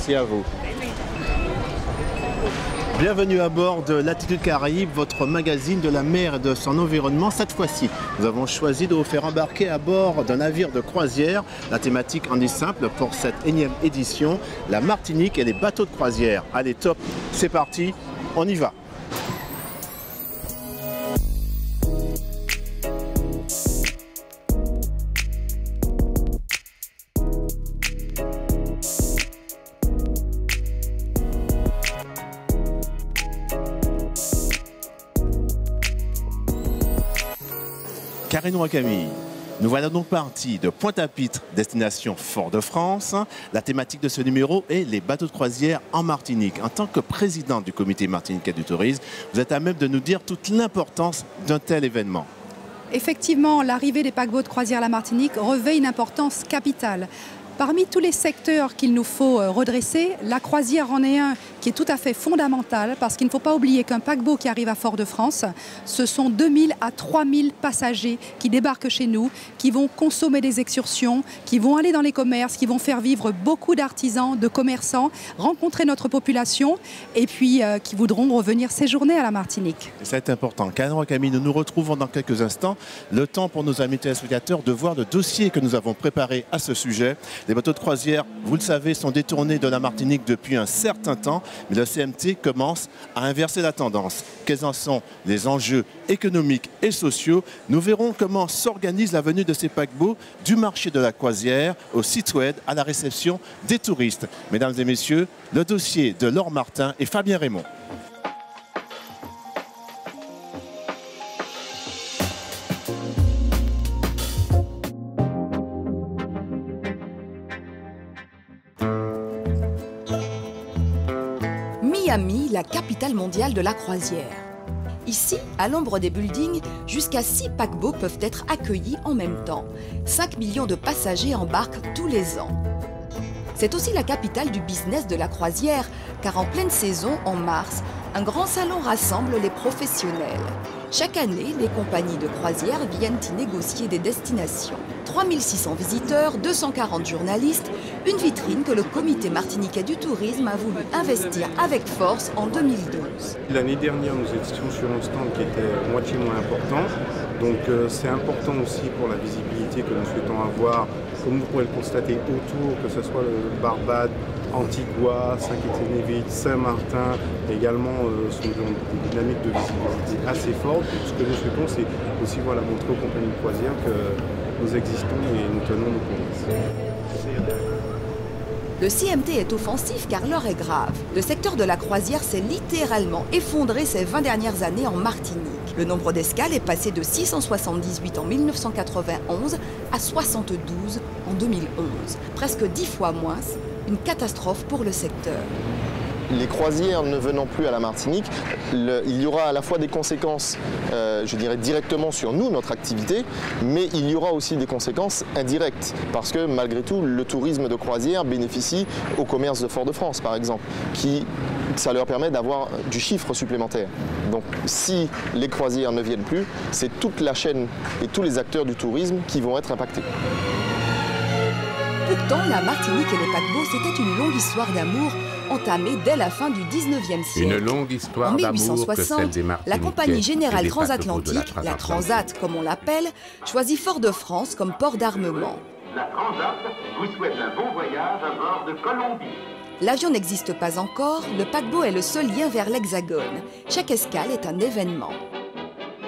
Merci à vous. Bienvenue à bord de Latitude Caraïbes, votre magazine de la mer et de son environnement. Cette fois-ci, nous avons choisi de vous faire embarquer à bord d'un navire de croisière. La thématique en est simple pour cette énième édition, la Martinique et les bateaux de croisière. Allez, top, c'est parti, on y va. Karine Camille, nous voilà donc partis de Pointe-à-Pitre, destination Fort-de-France. La thématique de ce numéro est les bateaux de croisière en Martinique. En tant que président du comité martiniquais du tourisme, vous êtes à même de nous dire toute l'importance d'un tel événement. Effectivement, l'arrivée des paquebots de croisière à la Martinique revêt une importance capitale. Parmi tous les secteurs qu'il nous faut redresser, la croisière en est un qui est tout à fait fondamental parce qu'il ne faut pas oublier qu'un paquebot qui arrive à Fort-de-France, ce sont 2000 à 3000 passagers qui débarquent chez nous, qui vont consommer des excursions, qui vont aller dans les commerces, qui vont faire vivre beaucoup d'artisans, de commerçants, rencontrer notre population et puis qui voudront revenir séjourner à la Martinique. C'est important. Karine Camille, nous nous retrouvons dans quelques instants. Le temps pour nos amis téléspectateurs de voir le dossier que nous avons préparé à ce sujet. Les bateaux de croisière, vous le savez, sont détournés de la Martinique depuis un certain temps, mais le CMT commence à inverser la tendance. Quels en sont les enjeux économiques et sociaux? Nous verrons comment s'organise la venue de ces paquebots du marché de la croisière au site web à la réception des touristes. Mesdames et messieurs, le dossier de Laure Martin et Fabien Raymond. Miami, la capitale mondiale de la croisière. Ici, à l'ombre des buildings, jusqu'à 6 paquebots peuvent être accueillis en même temps. 5 millions de passagers embarquent tous les ans. C'est aussi la capitale du business de la croisière, car en pleine saison, en mars, un grand salon rassemble les professionnels. Chaque année, les compagnies de croisière viennent y négocier des destinations. 3600 visiteurs, 240 journalistes, une vitrine que le comité martiniquais du tourisme a voulu investir avec force en 2012. L'année dernière, nous étions sur un stand qui était moitié moins important. Donc c'est important aussi pour la visibilité que nous souhaitons avoir, comme vous pouvez le constater autour, que ce soit le Barbade, Antigua, Saint-Étienne-et-Vite, Saint-Martin, également sont dans des dynamiques de visibilité assez fortes. Ce que nous souhaitons, c'est aussi montrer aux compagnies de croisière que nous existons et nous tenons nos promesses. Le CMT est offensif car l'heure est grave. Le secteur de la croisière s'est littéralement effondré ces 20 dernières années en Martinique. Le nombre d'escales est passé de 678 en 1991 à 72 en 2011. Presque 10 fois moins, une catastrophe pour le secteur. Les croisières ne venant plus à la Martinique, il y aura à la fois des conséquences, je dirais, directement sur nous, notre activité, mais il y aura aussi des conséquences indirectes. Parce que malgré tout, le tourisme de croisière bénéficie au commerce de Fort-de-France, par exemple, ça leur permet d'avoir du chiffre supplémentaire. Donc si les croisières ne viennent plus, c'est toute la chaîne et tous les acteurs du tourisme qui vont être impactés. Pourtant, la Martinique et les paquebots, c'était une longue histoire d'amour entamée dès la fin du 19e siècle. Une longue histoire d'amour que celle des Martiniquais. La compagnie générale transatlantique, la Transat comme on l'appelle, choisit Fort-de-France comme port d'armement. La Transat vous souhaite un bon voyage à bord de Colombie. L'avion n'existe pas encore, le paquebot est le seul lien vers l'Hexagone. Chaque escale est un événement.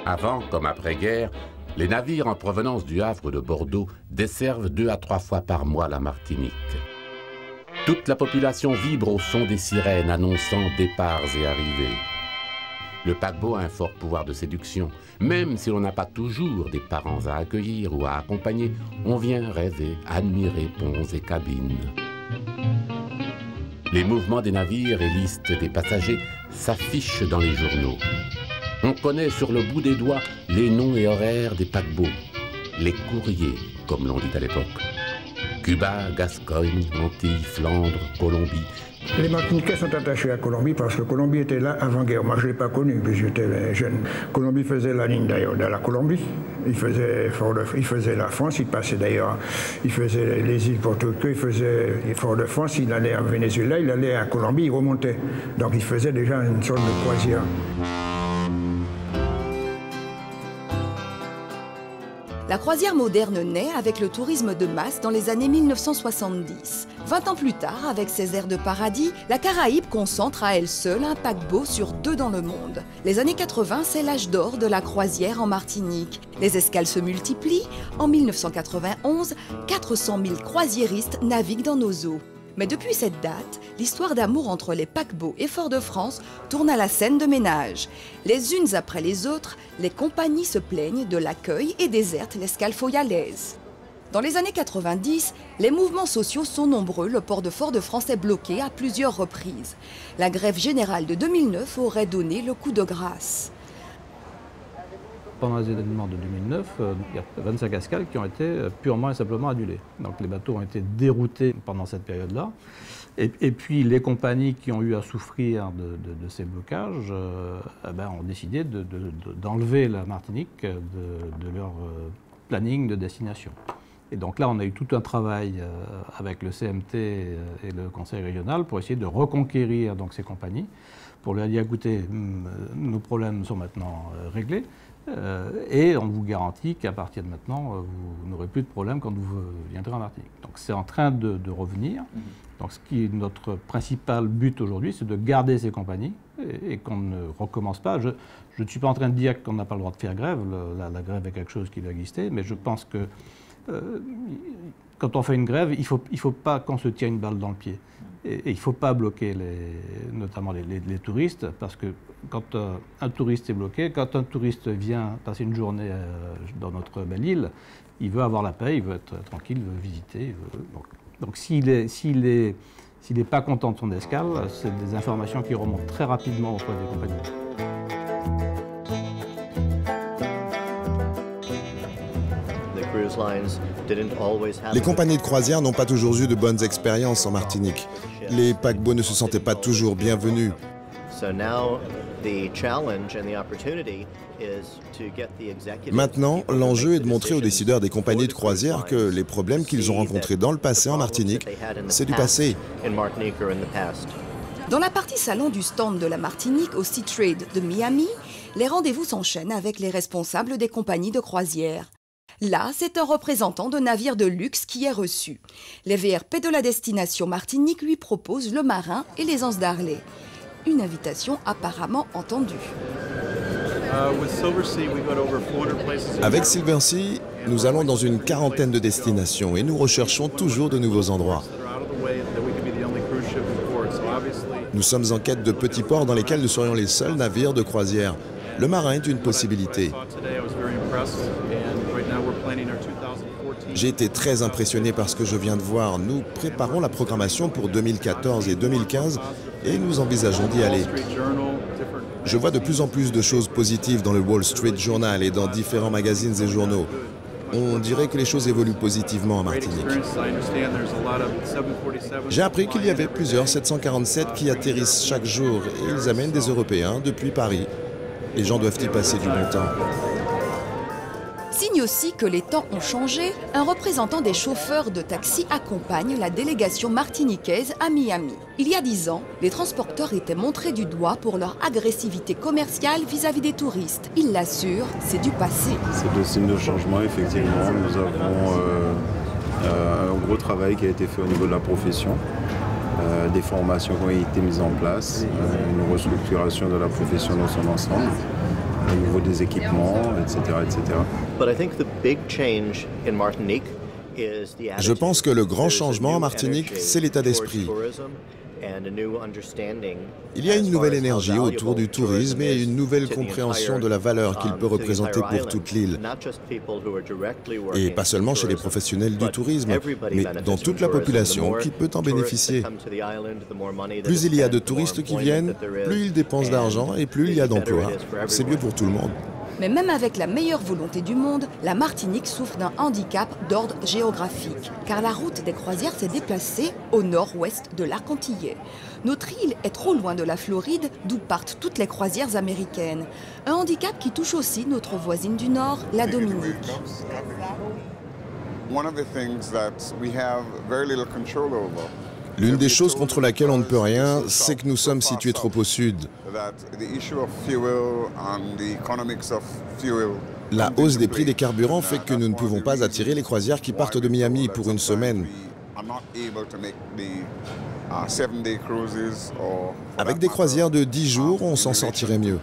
Avant comme après-guerre, les navires en provenance du Havre de Bordeaux desservent 2 à 3 fois par mois la Martinique. Toute la population vibre au son des sirènes annonçant départs et arrivées. Le paquebot a un fort pouvoir de séduction. Même si l'on n'a pas toujours des parents à accueillir ou à accompagner, on vient rêver, admirer ponts et cabines. Les mouvements des navires et listes des passagers s'affichent dans les journaux. On connaît sur le bout des doigts les noms et horaires des paquebots, les courriers, comme l'on dit à l'époque. Cuba, Gascogne, Antilles, Flandre, Colombie. Les Martiniquais sont attachés à Colombie parce que Colombie était là avant-guerre. Moi, je ne l'ai pas connu, puis j'étais jeune. Colombie faisait la ligne d'ailleurs de la Colombie. Il faisait la France, il passait d'ailleurs, il faisait les îles Porto-Rico, il faisait Fort-de-France, il allait à Venezuela, il allait à Colombie, il remontait. Donc il faisait déjà une sorte de croisière. La croisière moderne naît avec le tourisme de masse dans les années 1970. 20 ans plus tard, avec ses airs de paradis, la Caraïbe concentre à elle seule un paquebot sur 2 dans le monde. Les années 80, c'est l'âge d'or de la croisière en Martinique. Les escales se multiplient. En 1991, 400 000 croisiéristes naviguent dans nos eaux. Mais depuis cette date, l'histoire d'amour entre les paquebots et Fort-de-France tourne à la scène de ménage. Les unes après les autres, les compagnies se plaignent de l'accueil et désertent l'escale foyalaise. Dans les années 90, les mouvements sociaux sont nombreux, le port de Fort-de-France est bloqué à plusieurs reprises. La grève générale de 2009 aurait donné le coup de grâce. Pendant les événements de 2009, il y a 25 escales qui ont été purement et simplement annulées. Donc les bateaux ont été déroutés pendant cette période-là. Et puis les compagnies qui ont eu à souffrir de ces blocages ont décidé d'enlever la Martinique de leur planning de destination. Et donc là, on a eu tout un travail avec le CMT et le Conseil régional pour essayer de reconquérir donc, ces compagnies, pour leur dire, écoutez, nos problèmes sont maintenant réglés. Et on vous garantit qu'à partir de maintenant, vous n'aurez plus de problème quand vous viendrez en Martinique. Donc c'est en train de revenir. Donc ce qui est notre principal but aujourd'hui, c'est de garder ces compagnies et qu'on ne recommence pas. Je ne suis pas en train de dire qu'on n'a pas le droit de faire grève. La grève est quelque chose qui doit exister, mais je pense que quand on fait une grève, il ne faut pas qu'on se tire une balle dans le pied. Et il ne faut pas bloquer notamment les touristes, parce que quand un touriste est bloqué, quand un touriste vient passer une journée dans notre belle île, il veut avoir la paix, il veut être tranquille, il veut visiter. Donc s'il n'est pas content de son escale, c'est des informations qui remontent très rapidement auprès des compagnies. Les compagnies de croisière n'ont pas toujours eu de bonnes expériences en Martinique. Les paquebots ne se sentaient pas toujours bienvenus. Maintenant, l'enjeu est de montrer aux décideurs des compagnies de croisière que les problèmes qu'ils ont rencontrés dans le passé en Martinique, c'est du passé. Dans la partie salon du stand de la Martinique au Sea Trade de Miami, les rendez-vous s'enchaînent avec les responsables des compagnies de croisière. Là, c'est un représentant de navire de luxe qui est reçu. Les VRP de la destination Martinique lui proposent le Marin et les Anses d'Arlet. Une invitation apparemment entendue. Avec Silversea, nous allons dans une quarantaine de destinations et nous recherchons toujours de nouveaux endroits. Nous sommes en quête de petits ports dans lesquels nous serions les seuls navires de croisière. Le Marin est une possibilité. J'ai été très impressionné par ce que je viens de voir. Nous préparons la programmation pour 2014 et 2015 et nous envisageons d'y aller. Je vois de plus en plus de choses positives dans le Wall Street Journal et dans différents magazines et journaux. On dirait que les choses évoluent positivement en Martinique. J'ai appris qu'il y avait plusieurs 747 qui atterrissent chaque jour et ils amènent des Européens depuis Paris. Les gens doivent y passer du bon temps. Signe aussi que les temps ont changé, un représentant des chauffeurs de taxi accompagne la délégation martiniquaise à Miami. Il y a 10 ans, les transporteurs étaient montrés du doigt pour leur agressivité commerciale vis-à-vis des touristes. Ils l'assurent, c'est du passé. C'est deux signes de changement, effectivement. Nous avons un gros travail qui a été fait au niveau de la profession. Des formations qui ont été mises en place, une restructuration de la profession dans son ensemble, au niveau des équipements, etc. Je pense que le grand changement en Martinique, c'est l'état d'esprit. Il y a une nouvelle énergie autour du tourisme et une nouvelle compréhension de la valeur qu'il peut représenter pour toute l'île. Et pas seulement chez les professionnels du tourisme, mais dans toute la population qui peut en bénéficier. Plus il y a de touristes qui viennent, plus ils dépensent d'argent et plus il y a d'emplois. C'est mieux pour tout le monde. Mais même avec la meilleure volonté du monde, la Martinique souffre d'un handicap d'ordre géographique. Car la route des croisières s'est déplacée au nord-ouest de l'arc antillais. Notre île est trop loin de la Floride, d'où partent toutes les croisières américaines. Un handicap qui touche aussi notre voisine du nord, la Dominique. L'une des choses contre laquelle on ne peut rien, c'est que nous sommes situés trop au sud. La hausse des prix des carburants fait que nous ne pouvons pas attirer les croisières qui partent de Miami pour une semaine. Avec des croisières de 10 jours, on s'en sortirait mieux.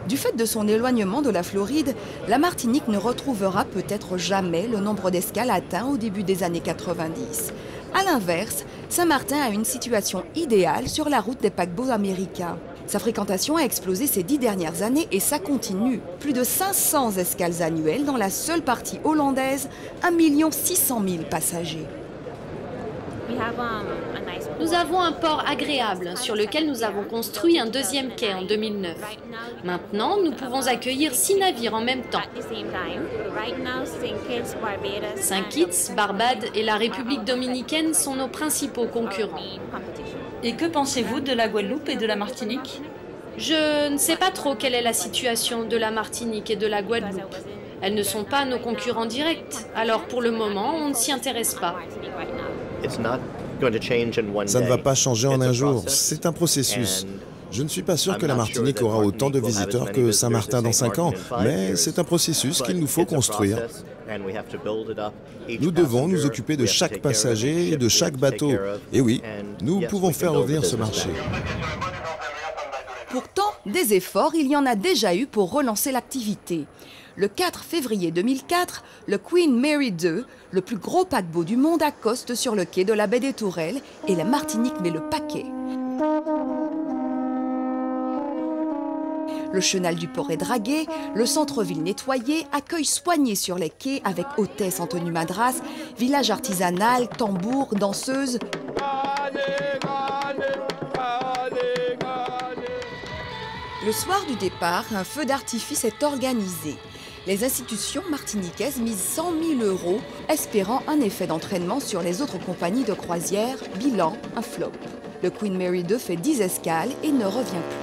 Du fait de son éloignement de la Floride, la Martinique ne retrouvera peut-être jamais le nombre d'escales atteint au début des années 90. A l'inverse, Saint-Martin a une situation idéale sur la route des paquebots américains. Sa fréquentation a explosé ces 10 dernières années et ça continue. Plus de 500 escales annuelles dans la seule partie hollandaise, 1 600 000 passagers. Nous avons un port agréable sur lequel nous avons construit un deuxième quai en 2009. Maintenant, nous pouvons accueillir 6 navires en même temps. Saint-Kitts, Barbade et la République dominicaine sont nos principaux concurrents. Et que pensez-vous de la Guadeloupe et de la Martinique? Je ne sais pas trop quelle est la situation de la Martinique et de la Guadeloupe. Elles ne sont pas nos concurrents directs, alors pour le moment, on ne s'y intéresse pas. Ça ne va pas changer en un jour, c'est un processus. Je ne suis pas sûr que la Martinique aura autant de visiteurs que Saint-Martin dans 5 ans, mais c'est un processus qu'il nous faut construire. Nous devons nous occuper de chaque passager et de chaque bateau. Et oui, nous pouvons faire revenir ce marché. Pourtant, des efforts, il y en a déjà eu pour relancer l'activité. Le 4 février 2004, le Queen Mary II, le plus gros paquebot du monde, accoste sur le quai de la baie des Tourelles et la Martinique met le paquet. Le chenal du port est dragué, le centre-ville nettoyé, accueil soigné sur les quais avec hôtesse en tenue madras, village artisanal, tambours, danseuses. Le soir du départ, un feu d'artifice est organisé. Les institutions martiniquaises misent 100 000 €, espérant un effet d'entraînement sur les autres compagnies de croisière. Bilan, un flop. Le Queen Mary II fait 10 escales et ne revient plus.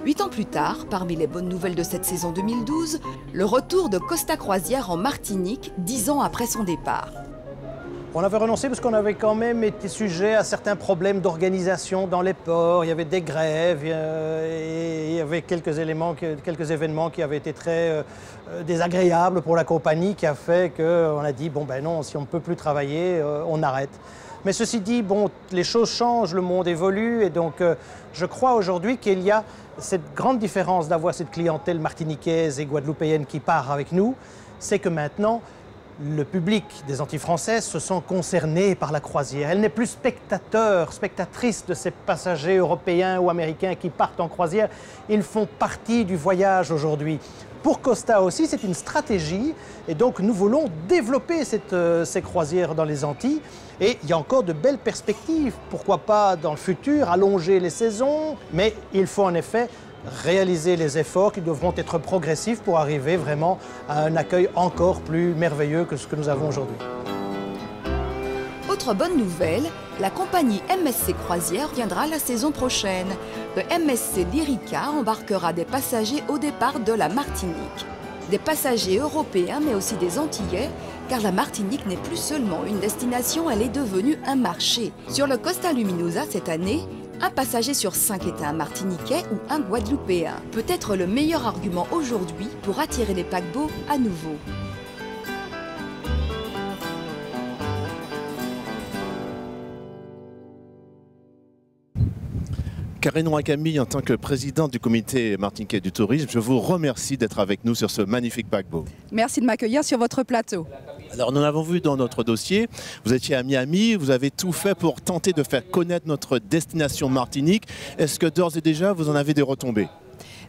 Huit ans plus tard, parmi les bonnes nouvelles de cette saison 2012, le retour de Costa Croisière en Martinique, 10 ans après son départ. On avait renoncé parce qu'on avait quand même été sujet à certains problèmes d'organisation dans les ports. Il y avait des grèves et il y avait quelques événements qui avaient été très désagréables pour la compagnie, qui a fait qu'on a dit, bon ben non, si on ne peut plus travailler, on arrête. Mais ceci dit, bon, les choses changent, le monde évolue et donc je crois aujourd'hui qu'il y a cette grande différence d'avoir cette clientèle martiniquaise et guadeloupéenne qui part avec nous, c'est que maintenant, le public des Antilles françaises se sent concerné par la croisière. Elle n'est plus spectatrice de ces passagers européens ou américains qui partent en croisière. Ils font partie du voyage aujourd'hui. Pour Costa aussi, c'est une stratégie et donc nous voulons développer ces croisières dans les Antilles. Et il y a encore de belles perspectives. Pourquoi pas dans le futur allonger les saisons, mais il faut en effet réaliser les efforts qui devront être progressifs pour arriver vraiment à un accueil encore plus merveilleux que ce que nous avons aujourd'hui. Autre bonne nouvelle, la compagnie MSC Croisière viendra la saison prochaine. Le MSC Lyrica embarquera des passagers au départ de la Martinique. Des passagers européens mais aussi des Antillais, car la Martinique n'est plus seulement une destination, elle est devenue un marché. Sur le Costa Luminosa cette année, un passager sur 5 est un Martiniquais ou un Guadeloupéen. Peut-être le meilleur argument aujourd'hui pour attirer les paquebots à nouveau. Karine Wakami, en tant que présidente du comité martiniquais du tourisme, je vous remercie d'être avec nous sur ce magnifique paquebot. Merci de m'accueillir sur votre plateau. Alors nous l'avons vu dans notre dossier, vous étiez à Miami, vous avez tout fait pour tenter de faire connaître notre destination Martinique. Est-ce que d'ores et déjà vous en avez des retombées ?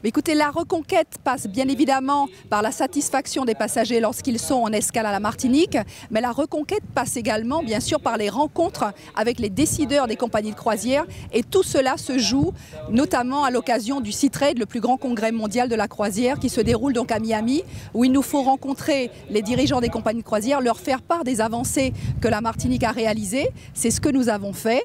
Écoutez, la reconquête passe bien évidemment par la satisfaction des passagers lorsqu'ils sont en escale à la Martinique, mais la reconquête passe également bien sûr par les rencontres avec les décideurs des compagnies de croisière, et tout cela se joue notamment à l'occasion du Seatrade, le plus grand congrès mondial de la croisière qui se déroule donc à Miami, où il nous faut rencontrer les dirigeants des compagnies de croisière, leur faire part des avancées que la Martinique a réalisées. C'est ce que nous avons fait.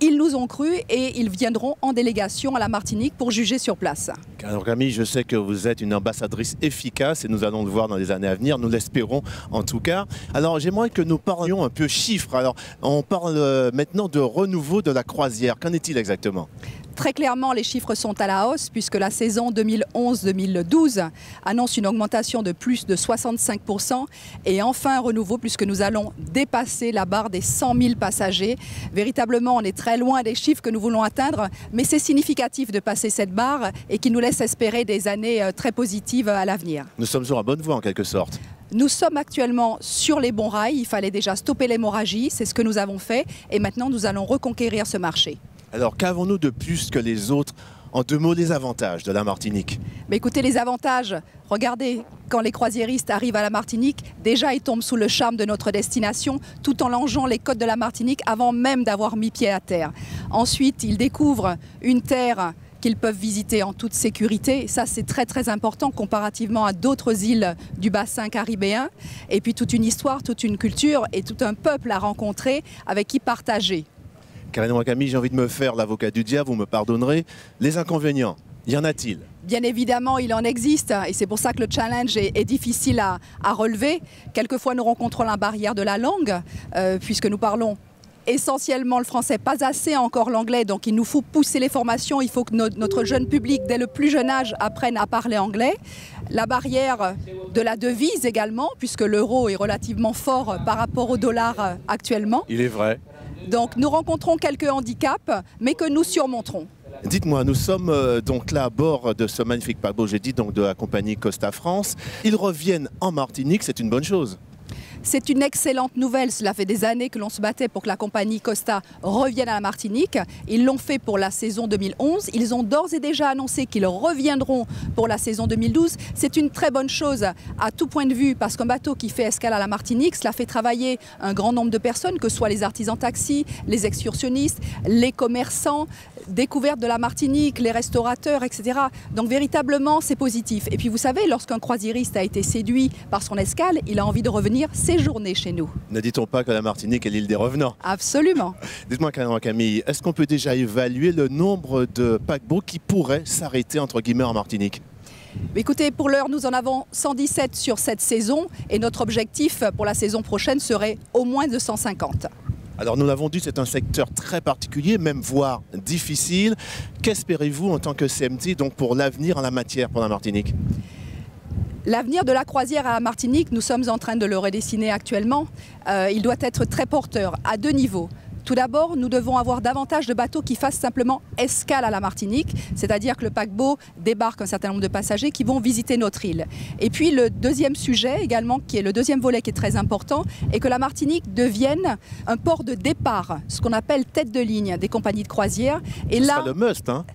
Ils nous ont cru et ils viendront en délégation à la Martinique pour juger sur place. Alors Camille, je sais que vous êtes une ambassadrice efficace et nous allons le voir dans les années à venir, nous l'espérons en tout cas. Alors j'aimerais que nous parlions un peu chiffres. Alors on parle maintenant de renouveau de la croisière. Qu'en est-il exactement ? Très clairement, les chiffres sont à la hausse puisque la saison 2011-2012 annonce une augmentation de plus de 65% et enfin un renouveau puisque nous allons dépasser la barre des 100 000 passagers. Véritablement, on est très loin des chiffres que nous voulons atteindre, mais c'est significatif de passer cette barre et qui nous laisse espérer des années très positives à l'avenir. Nous sommes sur la bonne voie en quelque sorte. Nous sommes actuellement sur les bons rails. Il fallait déjà stopper l'hémorragie, c'est ce que nous avons fait et maintenant nous allons reconquérir ce marché. Alors qu'avons-nous de plus que les autres? En deux mots, les avantages de la Martinique. Mais écoutez, les avantages, regardez, quand les croisiéristes arrivent à la Martinique, déjà ils tombent sous le charme de notre destination, tout en longeant les côtes de la Martinique avant même d'avoir mis pied à terre. Ensuite, ils découvrent une terre qu'ils peuvent visiter en toute sécurité. Ça, c'est très très important comparativement à d'autres îles du bassin caribéen. Et puis toute une histoire, toute une culture et tout un peuple à rencontrer avec qui partager. Karine Wakami, j'ai envie de me faire l'avocat du diable, vous me pardonnerez. Les inconvénients, y en a-t-il? Bien évidemment, il en existe et c'est pour ça que le challenge est difficile à relever. Quelquefois, nous rencontrons la barrière de la langue, puisque nous parlons essentiellement le français, pas assez encore l'anglais, donc il nous faut pousser les formations, il faut que notre jeune public, dès le plus jeune âge, apprenne à parler anglais. La barrière de la devise également, puisque l'euro est relativement fort par rapport au dollar actuellement. Il est vrai. Donc nous rencontrons quelques handicaps, mais que nous surmonterons. Dites-moi, nous sommes donc là à bord de ce magnifique paquebot, j'ai dit donc de la compagnie Costa France. Ils reviennent en Martinique, c'est une bonne chose. C'est une excellente nouvelle. Cela fait des années que l'on se battait pour que la compagnie Costa revienne à la Martinique. Ils l'ont fait pour la saison 2011. Ils ont d'ores et déjà annoncé qu'ils reviendront pour la saison 2012. C'est une très bonne chose à tout point de vue parce qu'un bateau qui fait escale à la Martinique, cela fait travailler un grand nombre de personnes, que ce soit les artisans taxis, les excursionnistes, les commerçants, découverte de la Martinique, les restaurateurs, etc. Donc véritablement, c'est positif. Et puis vous savez, lorsqu'un croisiériste a été séduit par son escale, il a envie de revenir séjourner chez nous. Ne dit-on pas que la Martinique est l'île des revenants? Absolument. Dites-moi Camille, est-ce qu'on peut déjà évaluer le nombre de paquebots qui pourraient s'arrêter entre guillemets en Martinique? Écoutez, pour l'heure, nous en avons 117 sur cette saison et notre objectif pour la saison prochaine serait au moins de 150. Alors nous l'avons dit, c'est un secteur très particulier, même voire difficile. Qu'espérez-vous en tant que CMT donc pour l'avenir en la matière pour la Martinique? L'avenir de la croisière à la Martinique, nous sommes en train de le redessiner actuellement. Il doit être très porteur à deux niveaux. Tout d'abord, nous devons avoir davantage de bateaux qui fassent simplement escale à la Martinique, c'est-à-dire que le paquebot débarque un certain nombre de passagers qui vont visiter notre île. Et puis le deuxième sujet également, qui est le deuxième volet qui est très important, est que la Martinique devienne un port de départ, ce qu'on appelle tête de ligne des compagnies de croisière. Et là, le must, hein?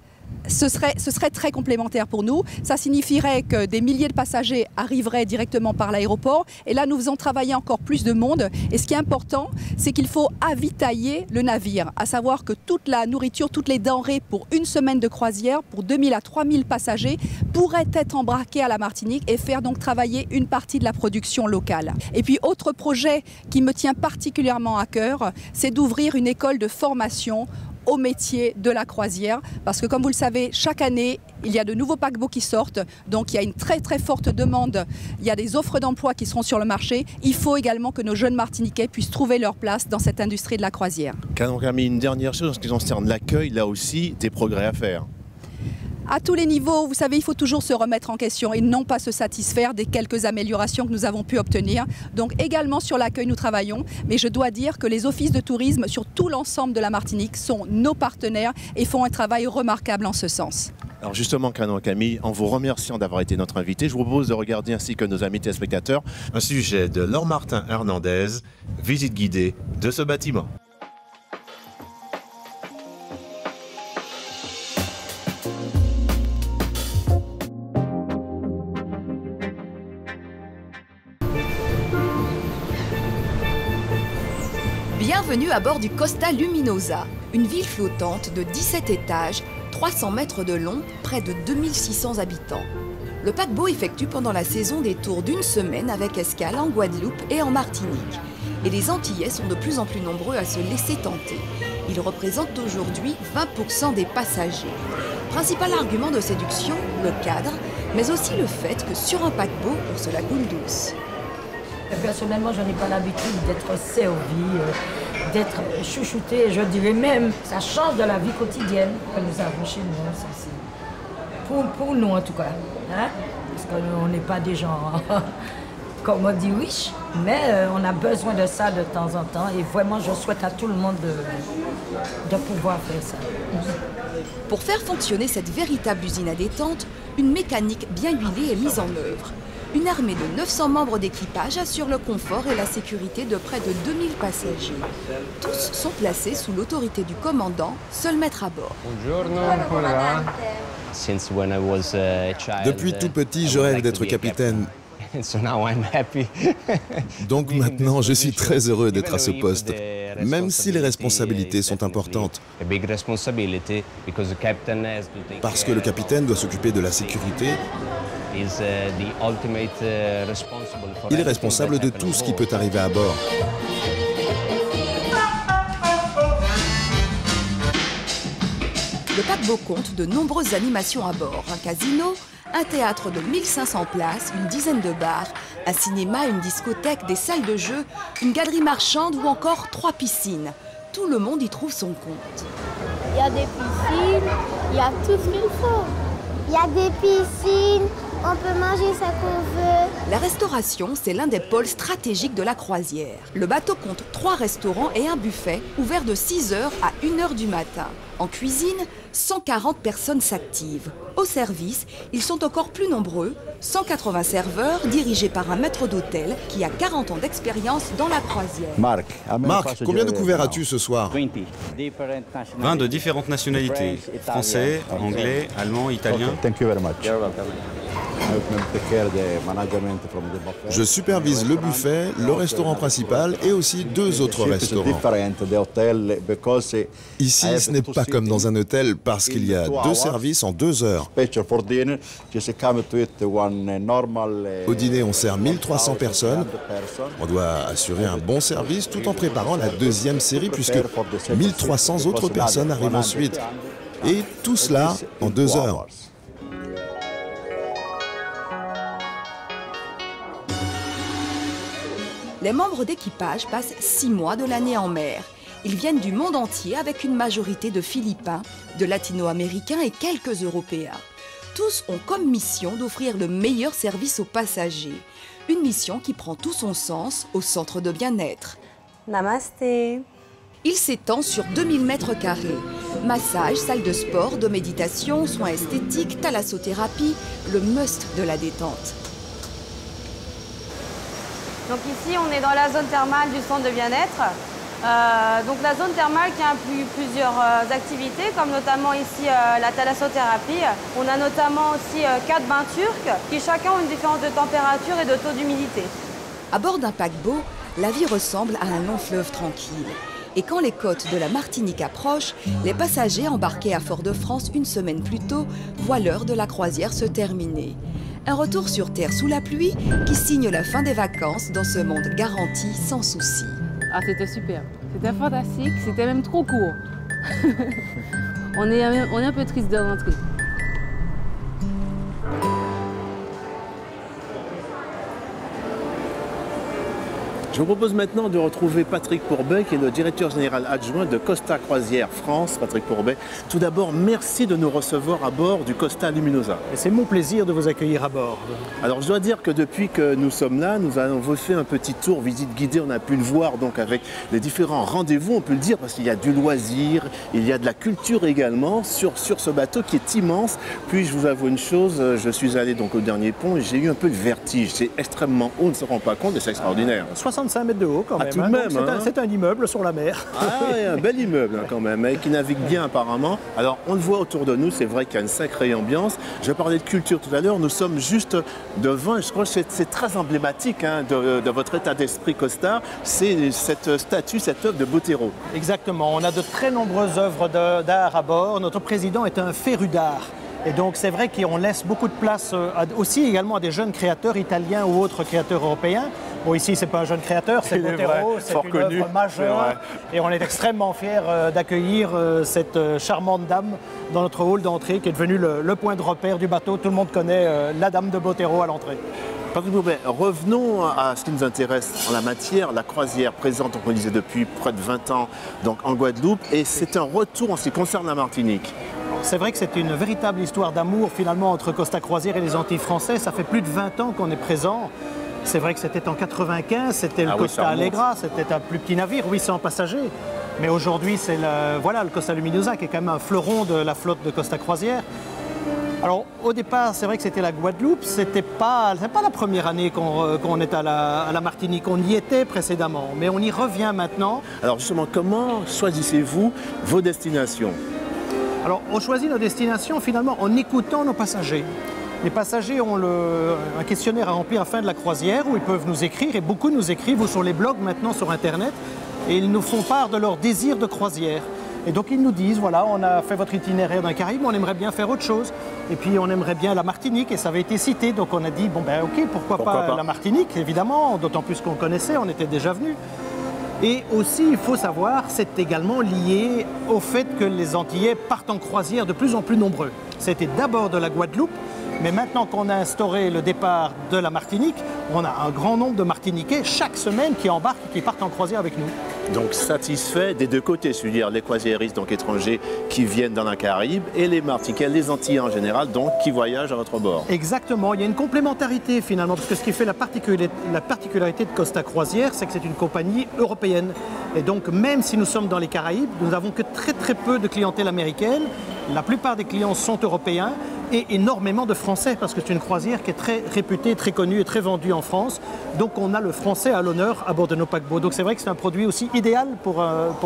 Ce serait très complémentaire pour nous. Ça signifierait que des milliers de passagers arriveraient directement par l'aéroport. Et là, nous faisons travailler encore plus de monde. Et ce qui est important, c'est qu'il faut avitailler le navire. À savoir que toute la nourriture, toutes les denrées pour une semaine de croisière, pour 2000 à 3000 passagers, pourraient être embarquées à la Martinique et faire donc travailler une partie de la production locale. Et puis, autre projet qui me tient particulièrement à cœur, c'est d'ouvrir une école de formation au métier de la croisière, parce que comme vous le savez, chaque année, il y a de nouveaux paquebots qui sortent, donc il y a une très très forte demande, il y a des offres d'emploi qui seront sur le marché. Il faut également que nos jeunes Martiniquais puissent trouver leur place dans cette industrie de la croisière. Camille, une dernière chose en ce qui concerne l'accueil, là aussi, des progrès à faire. À tous les niveaux, vous savez, il faut toujours se remettre en question et non pas se satisfaire des quelques améliorations que nous avons pu obtenir. Donc également sur l'accueil, nous travaillons. Mais je dois dire que les offices de tourisme sur tout l'ensemble de la Martinique sont nos partenaires et font un travail remarquable en ce sens. Alors justement, Camille, en vous remerciant d'avoir été notre invité, je vous propose de regarder ainsi que nos amis téléspectateurs un sujet de Laure Martin Hernandez, visite guidée de ce bâtiment. Bienvenue à bord du Costa Luminosa, une ville flottante de 17 étages, 300 mètres de long, près de 2600 habitants. Le paquebot effectue pendant la saison des tours d'une semaine avec escale en Guadeloupe et en Martinique. Et les Antillais sont de plus en plus nombreux à se laisser tenter. Ils représentent aujourd'hui 20% des passagers. Principal argument de séduction, le cadre, mais aussi le fait que sur un paquebot, on se la coule douce. Personnellement, je n'ai pas l'habitude d'être servie, d'être chouchoutée. Je dirais même, ça change de la vie quotidienne que nous avons chez nous. Ça, pour nous en tout cas. Hein? Parce qu'on n'est pas des gens, comme on dit, riches, mais on a besoin de ça de temps en temps. Et vraiment, je souhaite à tout le monde de pouvoir faire ça. Pour faire fonctionner cette véritable usine à détente, une mécanique bien huilée est mise en œuvre. Une armée de 900 membres d'équipage assure le confort et la sécurité de près de 2000 passagers. Tous sont placés sous l'autorité du commandant, seul maître à bord. Depuis tout petit, je rêve d'être capitaine. Donc maintenant, je suis très heureux d'être à ce poste, même si les responsabilités sont importantes. Parce que le capitaine doit s'occuper de la sécurité. Il est responsable de tout ce qui peut arriver à bord. Le paquebot compte de nombreuses animations à bord. Un casino, un théâtre de 1500 places, une dizaine de bars, un cinéma, une discothèque, des salles de jeu, une galerie marchande ou encore 3 piscines. Tout le monde y trouve son compte. Il y a des piscines, il y a tout ce qu'il faut. Il y a des piscines, on peut manger ce qu'on veut. La restauration, c'est l'un des pôles stratégiques de la croisière. Le bateau compte 3 restaurants et un buffet, ouvert de 6h à 1h du matin. En cuisine, 140 personnes s'activent. Au service, ils sont encore plus nombreux, 180 serveurs dirigés par un maître d'hôtel qui a 40 ans d'expérience dans la croisière. Marc, combien de couverts as-tu ce soir? 20 de différentes nationalités, français, anglais, allemand, italien. Je supervise le buffet, le restaurant principal et aussi 2 autres restaurants. Ici, ce n'est pas comme dans un hôtel parce qu'il y a 2 services en 2 heures. Au dîner, on sert 1300 personnes. On doit assurer un bon service tout en préparant la 2e série puisque 1300 autres personnes arrivent ensuite. Et tout cela en 2 heures. Les membres d'équipage passent 6 mois de l'année en mer. Ils viennent du monde entier avec une majorité de Philippins, de Latino-Américains et quelques Européens. Tous ont comme mission d'offrir le meilleur service aux passagers. Une mission qui prend tout son sens au centre de bien-être. Namasté. Il s'étend sur 2000 mètres carrés. Massage, salle de sport, de méditation, soins esthétiques, thalassothérapie, le must de la détente. Donc ici, on est dans la zone thermale du centre de bien-être. Donc la zone thermale qui inclut plusieurs activités, comme notamment ici la thalassothérapie. On a notamment aussi 4 bains turcs qui chacun ont une différence de température et de taux d'humidité. À bord d'un paquebot, la vie ressemble à un long fleuve tranquille. Et quand les côtes de la Martinique approchent, les passagers embarqués à Fort-de-France une semaine plus tôt voient l'heure de la croisière se terminer. Un retour sur Terre sous la pluie qui signe la fin des vacances dans ce monde garanti sans souci. Ah, c'était super, c'était fantastique, c'était même trop court. on est un peu triste de rentrer. Je vous propose maintenant de retrouver Patrick Pourbet, qui est le directeur général adjoint de Costa Croisière France. Patrick Pourbet, tout d'abord, merci de nous recevoir à bord du Costa Luminosa. C'est mon plaisir de vous accueillir à bord. Alors, je dois dire que depuis que nous sommes là, nous avons fait un petit tour, visite guidée. On a pu le voir donc avec les différents rendez-vous, on peut le dire, parce qu'il y a du loisir, il y a de la culture également sur ce bateau qui est immense. Puis, je vous avoue une chose, je suis allé donc au dernier pont et j'ai eu un peu le vertige. C'est extrêmement haut, on ne se rend pas compte, mais c'est extraordinaire. 70 65 mètres de haut quand même. Tout de même, c'est un immeuble sur la mer. Ah, oui, un bel immeuble quand même, qui navigue bien apparemment. Alors on le voit autour de nous, c'est vrai qu'il y a une sacrée ambiance. Je parlais de culture tout à l'heure, nous sommes juste devant, et je crois que c'est très emblématique de votre état d'esprit costard, c'est cette statue, cette œuvre de Botero. Exactement, on a de très nombreuses œuvres d'art à bord. Notre président est un féru d'art. Et donc c'est vrai qu'on laisse beaucoup de place aussi également à des jeunes créateurs italiens ou autres créateurs européens. Bon, ici c'est pas un jeune créateur, c'est Botero, c'est une œuvre majeure. Et on est extrêmement fiers d'accueillir cette charmante dame dans notre hall d'entrée qui est devenue le point de repère du bateau. Tout le monde connaît la dame de Botero à l'entrée. Patrick Bourbet, revenons à ce qui nous intéresse en la matière, la croisière présente, on le disait, depuis près de 20 ans donc en Guadeloupe, et c'est un retour en ce qui concerne la Martinique. C'est vrai que c'est une véritable histoire d'amour finalement entre Costa Croisière et les Antilles françaises. Ça fait plus de 20 ans qu'on est présent. C'est vrai que c'était en 95, c'était le Costa Allegra, c'était un plus petit navire, 800 passagers. Mais aujourd'hui, c'est le Costa Luminosa qui est quand même un fleuron de la flotte de Costa Croisière. Alors au départ, c'est vrai que c'était la Guadeloupe, c'est pas la première année qu'on est à la Martinique, on y était précédemment, mais on y revient maintenant. Alors justement, comment choisissez-vous vos destinations ? Alors on choisit nos destinations finalement en écoutant nos passagers. Les passagers ont un questionnaire à remplir à la fin de la croisière où ils peuvent nous écrire, et beaucoup nous écrivent ou sur les blogs maintenant sur Internet, et ils nous font part de leur désir de croisière. Et donc ils nous disent, voilà, on a fait votre itinéraire dans les Caraïbes, on aimerait bien faire autre chose. Et puis on aimerait bien la Martinique, et ça avait été cité. Donc on a dit, bon ben ok, pourquoi pas la Martinique, évidemment, d'autant plus qu'on connaissait, on était déjà venus. Et aussi, il faut savoir, c'est également lié au fait que les Antillais partent en croisière de plus en plus nombreux. C'était d'abord de la Guadeloupe, mais maintenant qu'on a instauré le départ de la Martinique, on a un grand nombre de Martiniquais chaque semaine qui embarquent et qui partent en croisière avec nous. Donc satisfait des deux côtés, c'est-à-dire les croisiéristes donc étrangers qui viennent dans la Caraïbe et les Martiniquais, les Antillais en général, donc qui voyagent à votre bord. Exactement, il y a une complémentarité finalement, parce que ce qui fait la particularité de Costa Croisière, c'est que c'est une compagnie européenne. Et donc même si nous sommes dans les Caraïbes, nous n'avons que très peu de clientèle américaine. La plupart des clients sont européens et énormément de Français, parce que c'est une croisière qui est très réputée, très connue et très vendue en France. Donc on a le français à l'honneur à bord de nos paquebots. Donc c'est vrai que c'est un produit aussi idéal pour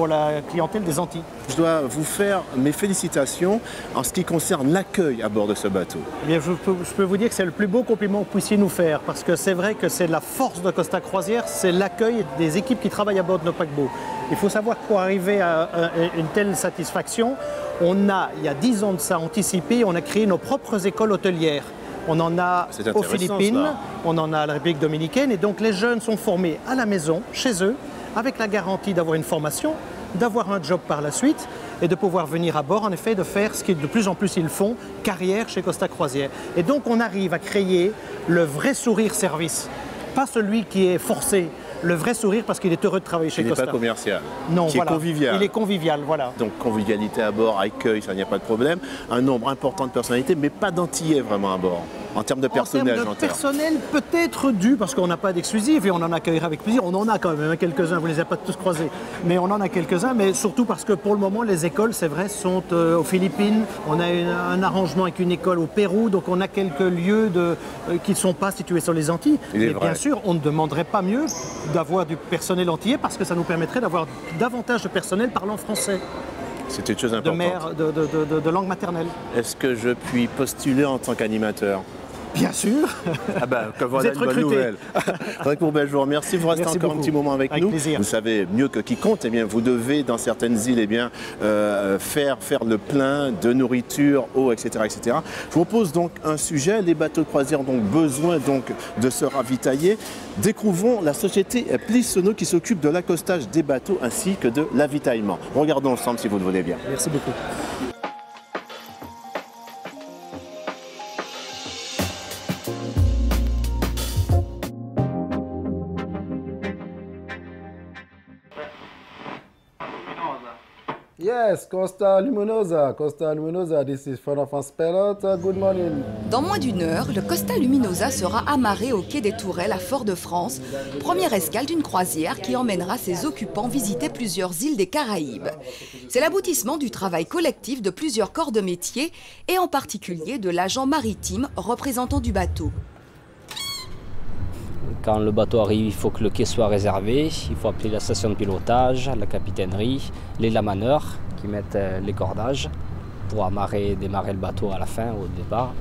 la clientèle des Antilles. Je dois vous faire mes félicitations en ce qui concerne l'accueil à bord de ce bateau. Eh bien, je peux vous dire que c'est le plus beau compliment que vous puissiez nous faire, parce que c'est vrai que c'est la force de Costa Croisière, c'est l'accueil des équipes qui travaillent à bord de nos paquebots. Il faut savoir que pour arriver à une telle satisfaction, on a, il y a 10 ans de ça, anticipé, on a créé nos propres écoles hôtelières. On en a aux Philippines, on en a à la République dominicaine, et donc les jeunes sont formés à la maison, chez eux, avec la garantie d'avoir une formation, d'avoir un job par la suite, et de pouvoir venir à bord, en effet, de faire ce que de plus en plus ils font, carrière chez Costa Croisière. Et donc on arrive à créer le vrai sourire service, pas celui qui est forcé, le vrai sourire parce qu'il est heureux de travailler chez Costa. Il n'est pas commercial, non, qui est convivial. Il est convivial, voilà. Donc convivialité à bord, accueil, ça n'y a pas de problème. Un nombre important de personnalités, mais pas d'Antillais vraiment à bord. En termes de personnel, j'entends. En termes de personnel, peut-être dû, parce qu'on n'a pas d'exclusif et on en accueillera avec plaisir. On en a quand même quelques-uns, vous ne les avez pas tous croisés, mais on en a quelques-uns, mais surtout parce que pour le moment, les écoles, c'est vrai, sont aux Philippines. On a un arrangement avec une école au Pérou, donc on a quelques lieux qui ne sont pas situés sur les Antilles. Mais bien sûr, on ne demanderait pas mieux d'avoir du personnel antillais parce que ça nous permettrait d'avoir davantage de personnel parlant français. C'est une chose importante. De langue maternelle. Est-ce que je puis postuler en tant qu'animateur ? Bien sûr. Ah ben, voilà une bonne nouvelle. Patrick Bourbet, je vous remercie. Vous restez encore un petit moment avec nous. Plaisir. Vous savez mieux que quiconque, eh bien, vous devez, dans certaines îles, eh bien, faire le plein de nourriture, eau, etc., etc. Je vous propose donc un sujet. Les bateaux de croisière ont donc besoin donc, de se ravitailler. Découvrons la société Plissono qui s'occupe de l'accostage des bateaux ainsi que de l'avitaillement. Regardons ensemble si vous le voulez bien. Merci beaucoup. Yes, Costa Luminosa, this is Front of France Pilot, good morning. Dans moins d'une heure, le Costa Luminosa sera amarré au quai des Tourelles à Fort-de-France, première escale d'une croisière qui emmènera ses occupants visiter plusieurs îles des Caraïbes. C'est l'aboutissement du travail collectif de plusieurs corps de métier et en particulier de l'agent maritime représentant du bateau. Quand le bateau arrive, il faut que le quai soit réservé. Il faut appeler la station de pilotage, la capitainerie, les lamaneurs qui mettent les cordages pour démarrer le bateau à la fin, au départ.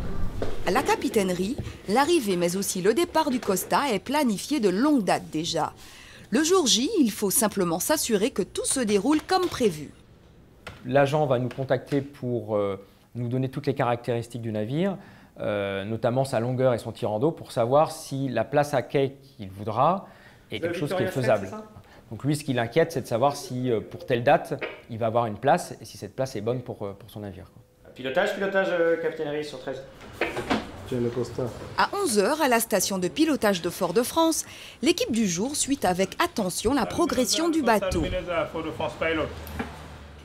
À la capitainerie, l'arrivée mais aussi le départ du Costa est planifié de longue date déjà. Le jour J, il faut simplement s'assurer que tout se déroule comme prévu. L'agent va nous contacter pour nous donner toutes les caractéristiques du navire, notamment sa longueur et son tirant d'eau, pour savoir si la place à quai qu'il voudra est quelque chose qui est faisable. Donc lui, ce qui l'inquiète, c'est de savoir si pour telle date, il va avoir une place et si cette place est bonne pour son navire. Pilotage, capitainerie sur 13. À 11 h, à la station de pilotage de Fort-de-France, l'équipe du jour suit avec attention la progression du bateau.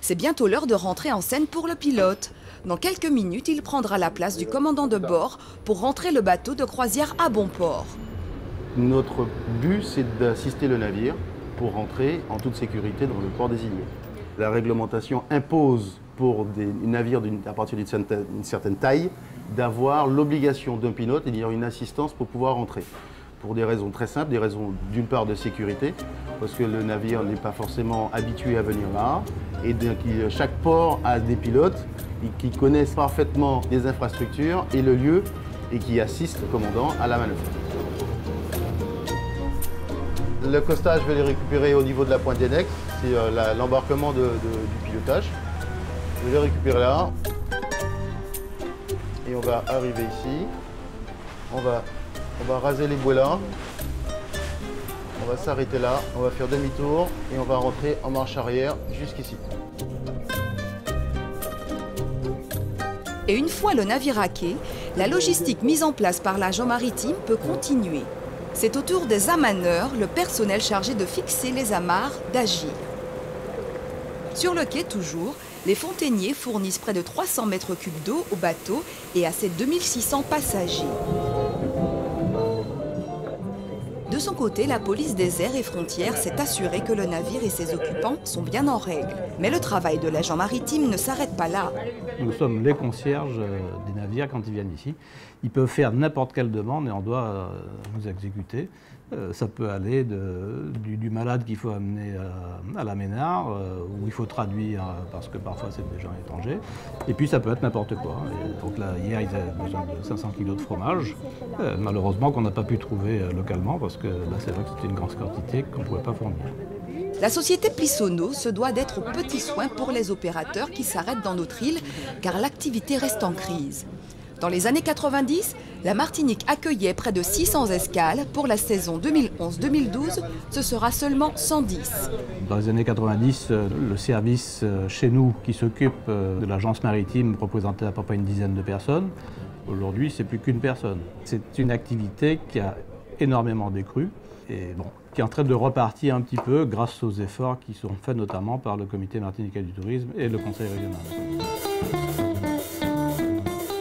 C'est bientôt l'heure de rentrer en scène pour le pilote. Dans quelques minutes, il prendra la place du commandant de bord pour rentrer le bateau de croisière à bon port. Notre but, c'est d'assister le navire pour rentrer en toute sécurité dans le port désigné. La réglementation impose pour des navires à partir d'une certaine taille d'avoir l'obligation d'un pilote et d'y avoir une assistance pour pouvoir rentrer. Pour des raisons très simples, des raisons d'une part de sécurité, parce que le navire n'est pas forcément habitué à venir là, et donc chaque port a des pilotes qui connaissent parfaitement les infrastructures et le lieu et qui assistent le commandant à la manœuvre. Le Costa, je vais les récupérer au niveau de la pointe d'Ennex, c'est l'embarquement du pilotage. Je vais les récupérer là. Et on va arriver ici. On va raser les bouées-là. On va s'arrêter là. On va faire demi-tour et on va rentrer en marche arrière jusqu'ici. Et une fois le navire à quai, la logistique mise en place par l'agent maritime peut continuer. C'est au tour des amaneurs, le personnel chargé de fixer les amarres, d'agir. Sur le quai toujours, les fontainiers fournissent près de 300 mètres cubes d'eau au bateau et à ses 2600 passagers. De son côté, la police des airs et frontières s'est assurée que le navire et ses occupants sont bien en règle. Mais le travail de l'agent maritime ne s'arrête pas là. Nous sommes les concierges des navires quand ils viennent ici. Ils peuvent faire n'importe quelle demande et on doit nous exécuter. Ça peut aller du malade qu'il faut amener à la Ménard, où il faut traduire parce que parfois c'est des gens étrangers. Et puis ça peut être n'importe quoi. Et donc là, hier, ils avaient besoin de 500 kg de fromage. Malheureusement qu'on n'a pas pu trouver localement parce que c'est vrai que c'était une grande quantité qu'on ne pouvait pas fournir. La société Plissono se doit d'être aux petits soins pour les opérateurs qui s'arrêtent dans notre île, car l'activité reste en crise. Dans les années 90, la Martinique accueillait près de 600 escales. Pour la saison 2011-2012, ce sera seulement 110. Dans les années 90, le service chez nous qui s'occupe de l'agence maritime représentait à peu près une dizaine de personnes. Aujourd'hui, c'est plus qu'une personne. C'est une activité qui a énormément décru et qui est en train de repartir un petit peu grâce aux efforts qui sont faits notamment par le Comité martiniquais du tourisme et le Conseil régional.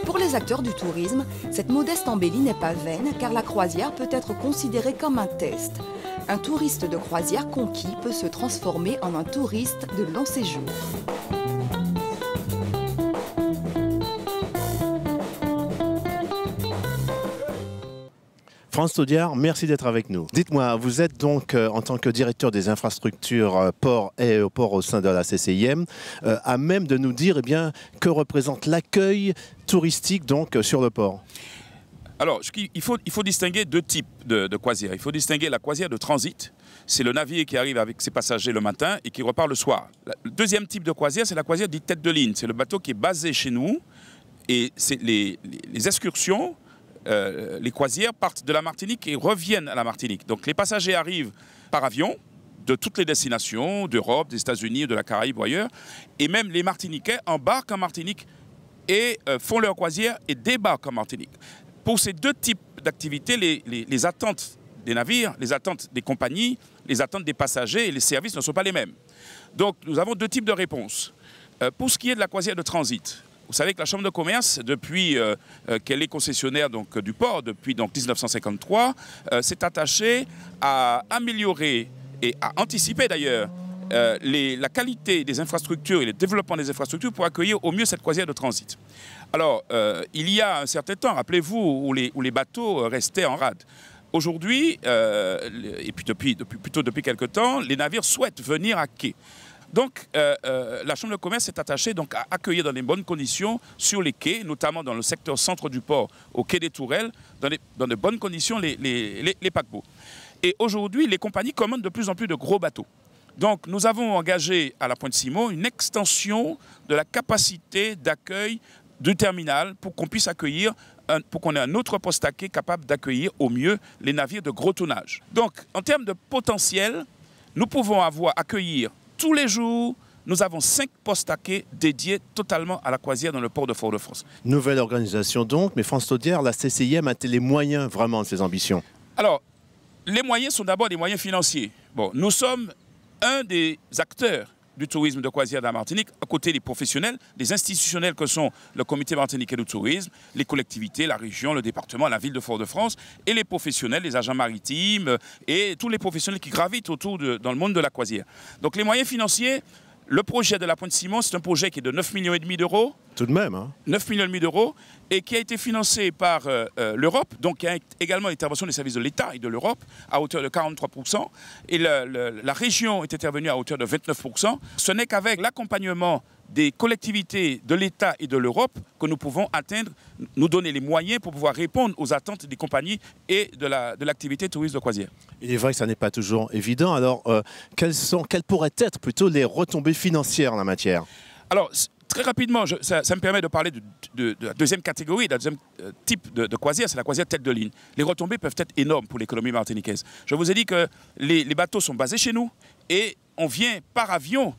Pour les acteurs du tourisme, cette modeste embellie n'est pas vaine car la croisière peut être considérée comme un test. Un touriste de croisière conquis peut se transformer en un touriste de long séjour. France Taudiard, merci d'être avec nous. Dites-moi, vous êtes donc en tant que directeur des infrastructures port et aéroport au sein de la CCIM, à même de nous dire que représente l'accueil touristique donc sur le port. Alors, il faut distinguer deux types de croisières. Il faut distinguer la croisière de transit. C'est le navire qui arrive avec ses passagers le matin et qui repart le soir. Le deuxième type de croisière, c'est la croisière dite tête de ligne. C'est le bateau qui est basé chez nous et c'est les excursions. Les croisières partent de la Martinique et reviennent à la Martinique. Donc les passagers arrivent par avion de toutes les destinations, d'Europe, des États-Unis, de la Caraïbe ou ailleurs. Et même les Martiniquais embarquent en Martinique et font leur croisière et débarquent en Martinique. Pour ces deux types d'activités, les attentes des navires, les attentes des compagnies, les attentes des passagers et les services ne sont pas les mêmes. Donc nous avons deux types de réponses. Pour ce qui est de la croisière de transit, vous savez que la Chambre de commerce, depuis qu'elle est concessionnaire du port, depuis 1953, s'est attachée à améliorer et à anticiper d'ailleurs la qualité des infrastructures et le développement des infrastructures pour accueillir au mieux cette croisière de transit. Alors, il y a un certain temps, rappelez-vous, où les bateaux restaient en rade. Aujourd'hui, et puis depuis quelque temps, les navires souhaitent venir à quai. Donc, la Chambre de commerce est attachée donc, à accueillir dans les bonnes conditions sur les quais, notamment dans le secteur centre du port, au quai des Tourelles, dans de bonnes conditions les paquebots. Et aujourd'hui, les compagnies commandent de plus en plus de gros bateaux. Donc, nous avons engagé à la Pointe-Simon une extension de la capacité d'accueil du terminal pour qu'on puisse accueillir, pour qu'on ait un autre poste à quai capable d'accueillir au mieux les navires de gros tonnage. Donc, en termes de potentiel, nous pouvons accueillir tous les jours, nous avons 5 postes à quai dédiés totalement à la croisière dans le port de Fort-de-France. Nouvelle organisation donc, mais Franz Taudière, la CCIM a-t-elle les moyens vraiment de ses ambitions? Alors, les moyens sont d'abord des moyens financiers. Bon, nous sommes un des acteurs du tourisme de croisière de la Martinique, à côté des professionnels, des institutionnels que sont le comité martiniquais du tourisme, les collectivités, la région, le département, la ville de Fort-de-France, et les professionnels, les agents maritimes, et tous les professionnels qui gravitent autour dans le monde de la croisière. Donc les moyens financiers, le projet de la Pointe-Simon, c'est un projet qui est de 9,5 millions d'euros. Tout de même, hein. 9,5 millions d'euros, et qui a été financé par l'Europe, donc il y a également l'intervention des services de l'État et de l'Europe à hauteur de 43%, et la région est intervenue à hauteur de 29%. Ce n'est qu'avec l'accompagnement des collectivités de l'État et de l'Europe que nous pouvons atteindre, nous donner les moyens pour pouvoir répondre aux attentes des compagnies et de l'activité tourisme de croisière. Il est vrai que ça n'est pas toujours évident. Alors, quelles pourraient être plutôt les retombées financières en la matière? Alors, très rapidement, ça me permet de parler de la deuxième catégorie, de la deuxième type de croisière, c'est la croisière tête de ligne. Les retombées peuvent être énormes pour l'économie martiniquaise. Je vous ai dit que les bateaux sont basés chez nous et on vient par avion,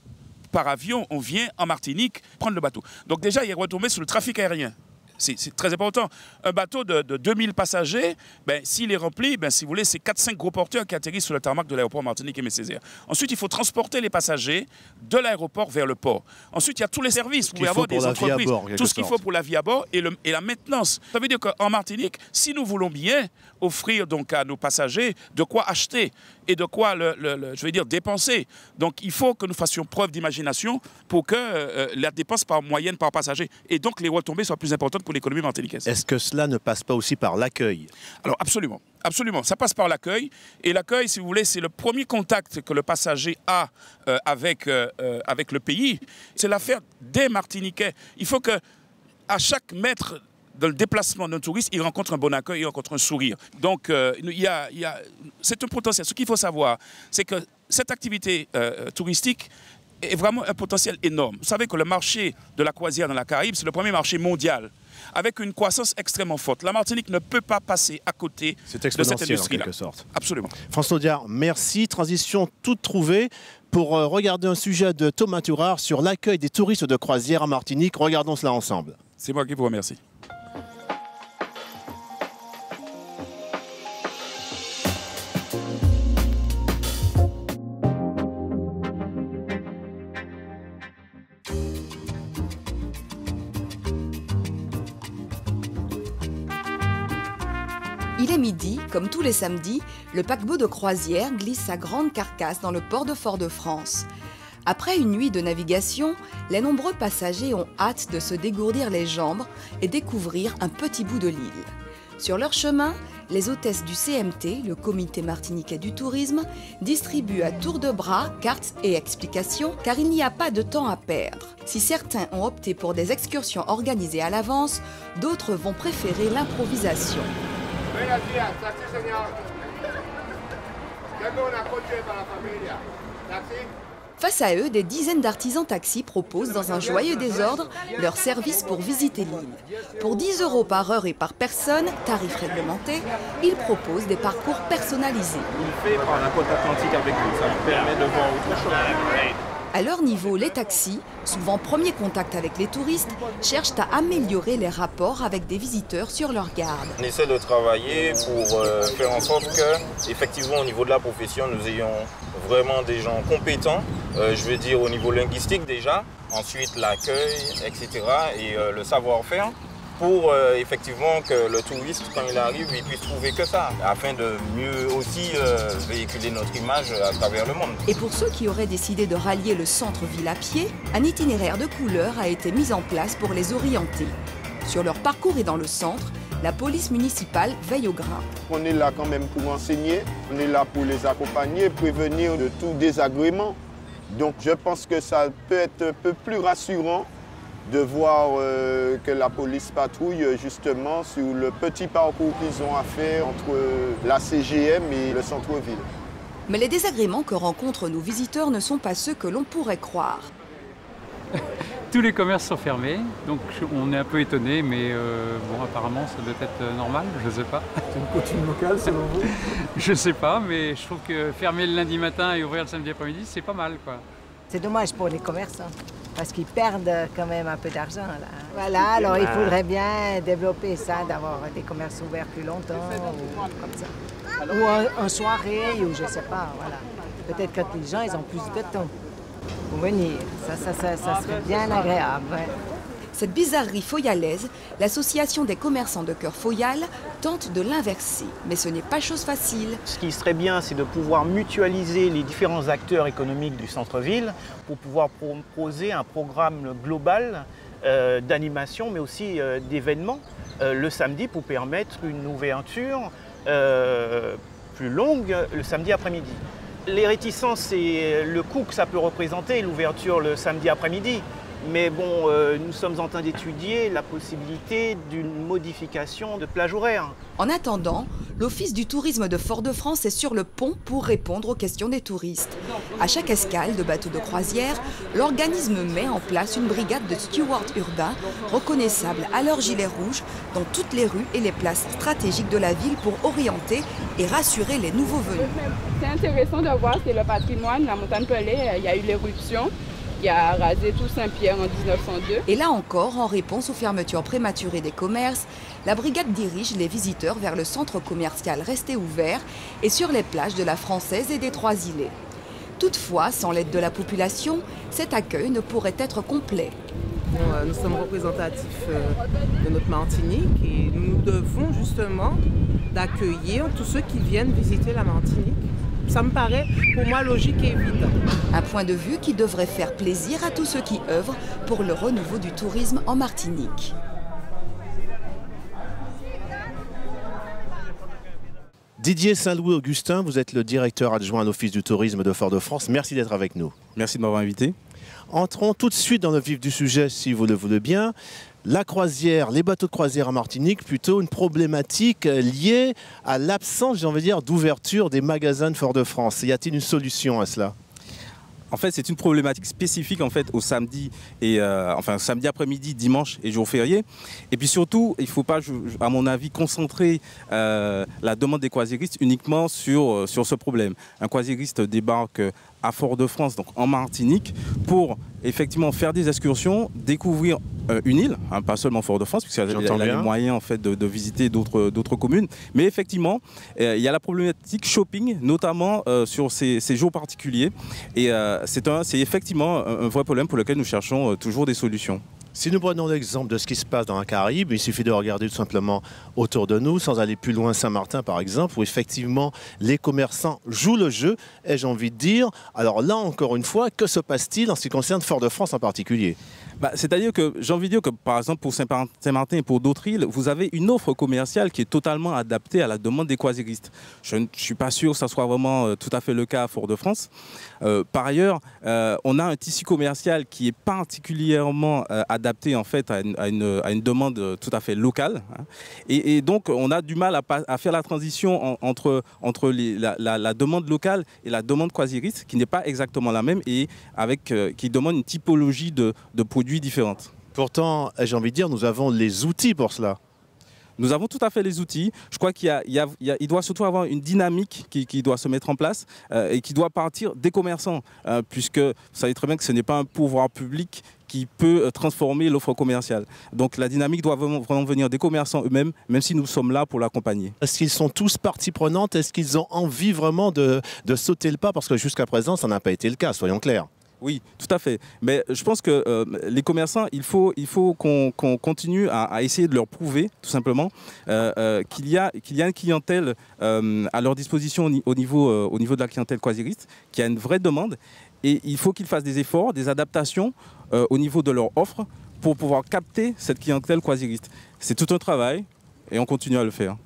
on vient en Martinique prendre le bateau. Donc déjà, il est retombé sur le trafic aérien. C'est très important. Un bateau de 2000 passagers, s'il est rempli, si vous voulez, c'est 4-5 gros porteurs qui atterrissent sur le tarmac de l'aéroport Martinique Aimé Césaire. Ensuite, il faut transporter les passagers de l'aéroport vers le port. Ensuite, il y a tous les services. Vous pouvez avoir des entreprises, tout ce qu'il faut pour la vie à bord et la maintenance. Ça veut dire qu'en Martinique, si nous voulons bien offrir donc à nos passagers de quoi acheter et de quoi, je vais dire, dépenser. Donc, il faut que nous fassions preuve d'imagination pour que la dépense moyenne par passager et donc les retombées soient plus importantes pour l'économie martiniquaise. Est-ce que cela ne passe pas aussi par l'accueil? Alors, absolument. Absolument, ça passe par l'accueil. Et l'accueil, si vous voulez, c'est le premier contact que le passager a avec le pays. C'est l'affaire des Martiniquais. Il faut que, à chaque mètre dans le déplacement d'un touriste, il rencontre un bon accueil, il rencontre un sourire. Donc, c'est un potentiel. Ce qu'il faut savoir, c'est que cette activité touristique est vraiment un potentiel énorme. Vous savez que le marché de la croisière dans la Caraïbe, c'est le premier marché mondial, avec une croissance extrêmement forte. La Martinique ne peut pas passer à côté de cette industrie-là. En quelque sorte. Absolument. Franz Taudière, merci. Transition toute trouvée pour regarder un sujet de Thomas Turard sur l'accueil des touristes de croisière en Martinique. Regardons cela ensemble. C'est moi qui vous remercie. Il est midi, comme tous les samedis, le paquebot de croisière glisse sa grande carcasse dans le port de Fort-de-France. Après une nuit de navigation, les nombreux passagers ont hâte de se dégourdir les jambes et découvrir un petit bout de l'île. Sur leur chemin, les hôtesses du CMT, le Comité martiniquais du tourisme, distribuent à tour de bras cartes et explications car il n'y a pas de temps à perdre. Si certains ont opté pour des excursions organisées à l'avance, d'autres vont préférer l'improvisation. Face à eux, des dizaines d'artisans taxis proposent dans un joyeux désordre leur service pour visiter l'île. Pour 10 € par heure et par personne, tarif réglementé, ils proposent des parcours personnalisés. Il fait par la côte atlantique avec nous, ça nous permet de voir autre chose. À leur niveau, les taxis, souvent premier contact avec les touristes, cherchent à améliorer les rapports avec des visiteurs sur leur garde. On essaie de travailler pour faire en sorte que, effectivement, au niveau de la profession, nous ayons vraiment des gens compétents, je veux dire au niveau linguistique déjà, ensuite l'accueil, etc. et le savoir-faire, pour effectivement que le touriste, quand il arrive, il puisse trouver que ça, afin de mieux aussi véhiculer notre image à travers le monde. Et pour ceux qui auraient décidé de rallier le centre-ville à pied, un itinéraire de couleur a été mis en place pour les orienter. Sur leur parcours et dans le centre, La police municipale veille au grain. On est là quand même pour enseigner, on est là pour les accompagner, prévenir de tout désagrément. Donc je pense que ça peut être un peu plus rassurant de voir que la police patrouille justement sur le petit parcours qu'ils ont à faire entre la CGM et le centre-ville. Mais les désagréments que rencontrent nos visiteurs ne sont pas ceux que l'on pourrait croire. Tous les commerces sont fermés, donc on est un peu étonné, mais bon, apparemment ça doit être normal, je ne sais pas. C'est une coutume locale selon vous? Je ne sais pas, mais je trouve que fermer le lundi matin et ouvrir le samedi après-midi, c'est pas mal, quoi. C'est dommage pour les commerçants, parce qu'ils perdent quand même un peu d'argent, là. Voilà, alors il faudrait bien développer ça, d'avoir des commerces ouverts plus longtemps, ou comme ça. Ou en soirée, ou je ne sais pas, voilà. Peut-être que les gens, ils ont plus de temps pour venir. Ça serait bien agréable. Ouais. Cette bizarrerie foyalaise, l'association des commerçants de cœur Foyal tente de l'inverser. Mais ce n'est pas chose facile. Ce qui serait bien, c'est de pouvoir mutualiser les différents acteurs économiques du centre-ville pour pouvoir proposer un programme global d'animation, mais aussi d'événements le samedi pour permettre une ouverture plus longue le samedi après-midi. Les réticences, c'est le coût que ça peut représenter, l'ouverture le samedi après-midi. Mais bon, nous sommes en train d'étudier la possibilité d'une modification de plage horaire. En attendant, l'Office du tourisme de Fort-de-France est sur le pont pour répondre aux questions des touristes. À chaque escale de bateaux de croisière, l'organisme met en place une brigade de stewards urbains reconnaissables à leur gilet rouge dans toutes les rues et les places stratégiques de la ville pour orienter et rassurer les nouveaux venus. C'est intéressant de voir que le patrimoine, la montagne Pelée, il y a eu l'éruption qui a rasé tout Saint-Pierre en 1902. Et là encore, en réponse aux fermetures prématurées des commerces, la brigade dirige les visiteurs vers le centre commercial resté ouvert et sur les plages de la Française et des Trois-Îlets. Toutefois, sans l'aide de la population, cet accueil ne pourrait être complet. Nous sommes représentatifs de notre Martinique et nous devons justement d'accueillir tous ceux qui viennent visiter la Martinique. Ça me paraît, pour moi, logique et évident. Un point de vue qui devrait faire plaisir à tous ceux qui œuvrent pour le renouveau du tourisme en Martinique. Didier Saint-Louis-Augustin, vous êtes le directeur adjoint à l'Office du tourisme de Fort-de-France. Merci d'être avec nous. Merci de m'avoir invité. Entrons tout de suite dans le vif du sujet, si vous le voulez bien. La croisière, les bateaux de croisière en Martinique, plutôt une problématique liée à l'absence, j'ai envie de dire, d'ouverture des magasins de Fort-de-France. Y a-t-il une solution à cela ? En fait, c'est une problématique spécifique en fait au samedi et samedi après-midi, dimanche et jour férié. Et puis surtout, il ne faut pas, à mon avis, concentrer la demande des croisiéristes uniquement sur ce problème. Un croisiériste débarque à Fort-de-France, donc en Martinique, pour effectivement faire des excursions, découvrir une île, hein, pas seulement Fort-de-France, puisqu'elle a les moyens en fait, de visiter d'autres communes. Mais effectivement, il y a la problématique shopping, notamment sur ces jours particuliers. Et c'est effectivement un vrai problème pour lequel nous cherchons toujours des solutions. Si nous prenons l'exemple de ce qui se passe dans la Caraïbe, il suffit de regarder tout simplement autour de nous, sans aller plus loin, Saint-Martin par exemple, où effectivement les commerçants jouent le jeu, ai-je envie de dire. Alors là, encore une fois, que se passe-t-il en ce qui concerne Fort-de-France en particulier ? C'est-à-dire que j'ai envie de dire que par exemple pour Saint-Martin et pour d'autres îles, vous avez une offre commerciale qui est totalement adaptée à la demande des croisiéristes. Je ne suis pas sûr que ça soit vraiment tout à fait le cas à Fort-de-France. Par ailleurs, on a un tissu commercial qui est particulièrement adapté en fait à une demande tout à fait locale. Hein. Et donc on a du mal à faire la transition entre la demande locale et la demande croisiériste, qui n'est pas exactement la même et qui demande une typologie de produits différentes. Pourtant, j'ai envie de dire, nous avons les outils pour cela. Nous avons tout à fait les outils. Je crois qu'il doit surtout avoir une dynamique qui doit se mettre en place et qui doit partir des commerçants, puisque vous savez très bien que ce n'est pas un pouvoir public qui peut transformer l'offre commerciale. Donc la dynamique doit vraiment venir des commerçants eux-mêmes, même si nous sommes là pour l'accompagner. Est-ce qu'ils sont tous partie prenante? Est-ce qu'ils ont envie vraiment de sauter le pas? Parce que jusqu'à présent, ça n'a pas été le cas, soyons clairs. Oui, tout à fait. Mais je pense que les commerçants, il faut qu'on continue à essayer de leur prouver, tout simplement, qu'il y a une clientèle à leur disposition au niveau de la clientèle croisiériste, qu'il y a une vraie demande. Et il faut qu'ils fassent des efforts, des adaptations au niveau de leur offre pour pouvoir capter cette clientèle croisiériste. C'est tout un travail. et on continue à le faire.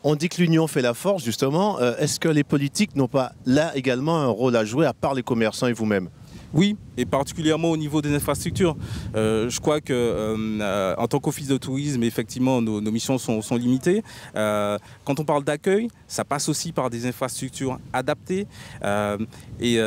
On dit que l'union fait la force, justement. Est-ce que les politiques n'ont pas là également un rôle à jouer, à part les commerçants et vous-même? Oui, et particulièrement au niveau des infrastructures. Je crois que en tant qu'office de tourisme, effectivement, nos missions sont limitées. Quand on parle d'accueil, ça passe aussi par des infrastructures adaptées et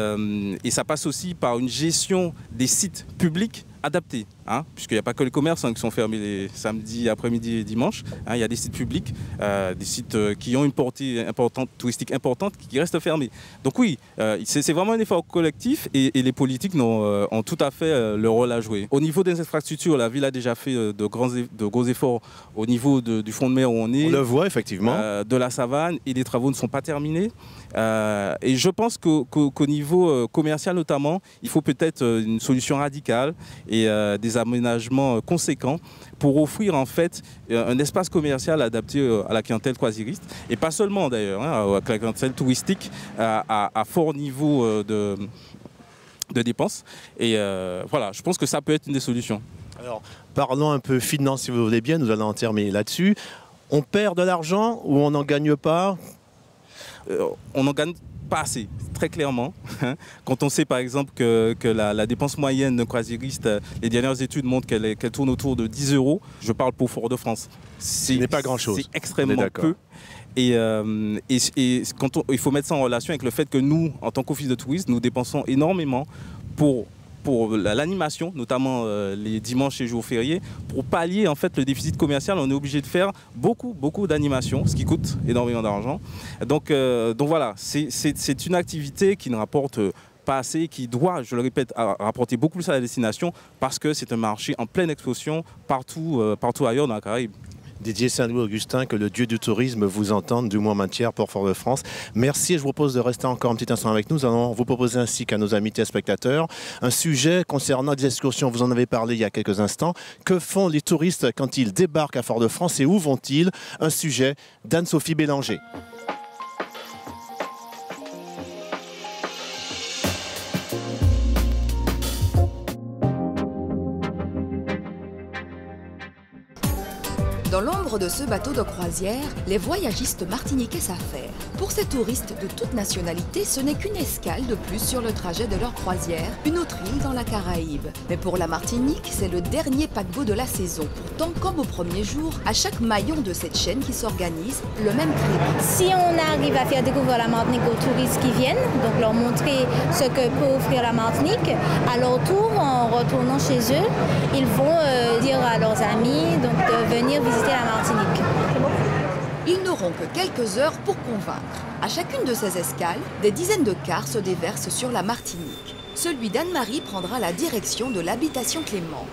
ça passe aussi par une gestion des sites publics adaptés, hein, puisqu'il n'y a pas que les commerces qui sont fermés les samedis, après-midi et dimanches. Hein, il y a des sites publics, des sites qui ont une portée importante, touristique importante, qui restent fermés. Donc oui, c'est vraiment un effort collectif et les politiques ont tout à fait leur rôle à jouer. Au niveau des infrastructures, la ville a déjà fait de gros efforts au niveau du front de mer où on est. On le voit effectivement. De la Savane, et les travaux ne sont pas terminés. Et je pense qu'au niveau commercial notamment, il faut peut-être une solution radicale et des aménagements conséquents pour offrir en fait un espace commercial adapté à la clientèle croisiériste et pas seulement d'ailleurs, hein, à la clientèle touristique à fort niveau de dépenses. Et voilà, je pense que ça peut être une des solutions. Alors, parlons un peu finance si vous voulez bien, nous allons en terminer là-dessus. On perd de l'argent ou on n'en gagne pas? On n'en gagne pas assez, très clairement. Quand on sait par exemple que la dépense moyenne d'un croisiériste, les dernières études montrent qu'elle tourne autour de 10 €, je parle pour Fort-de-France. Ce n'est pas grand-chose. C'est extrêmement peu. Et il faut mettre ça en relation avec le fait que nous, en tant qu'office de tourisme, nous dépensons énormément pour l'animation, notamment les dimanches et jours fériés. Pour pallier en fait le déficit commercial, on est obligé de faire beaucoup d'animations, ce qui coûte énormément d'argent. Donc voilà, c'est une activité qui ne rapporte pas assez, qui doit, je le répète, rapporter beaucoup plus à la destination parce que c'est un marché en pleine explosion partout ailleurs dans la Caraïbe. Didier Saint-Louis-Augustin, que le dieu du tourisme vous entende, du moins en matière pour Fort-de-France. Merci et je vous propose de rester encore un petit instant avec nous. Nous allons vous proposer ainsi qu'à nos amis téléspectateurs un sujet concernant des excursions. Vous en avez parlé il y a quelques instants. Que font les touristes quand ils débarquent à Fort-de-France et où vont-ils? Un sujet d'Anne-Sophie Bélanger. Dans l'ombre de ce bateau de croisière, les voyagistes martiniquais s'affairent. Pour ces touristes de toute nationalité, ce n'est qu'une escale de plus sur le trajet de leur croisière, une autre île dans la Caraïbe. Mais pour la Martinique, c'est le dernier paquebot de la saison. Pourtant, comme au premier jour, à chaque maillon de cette chaîne qui s'organise, le même crédit. Si on arrive à faire découvrir la Martinique aux touristes qui viennent, donc leur montrer ce que peut offrir la Martinique, à leur tour, en retournant chez eux, ils vont dire à leurs amis donc, de venir visiter la Martinique. Ils n'auront que quelques heures pour convaincre. À chacune de ces escales, des dizaines de cars se déversent sur la Martinique. Celui d'Anne-Marie prendra la direction de l'habitation Clément.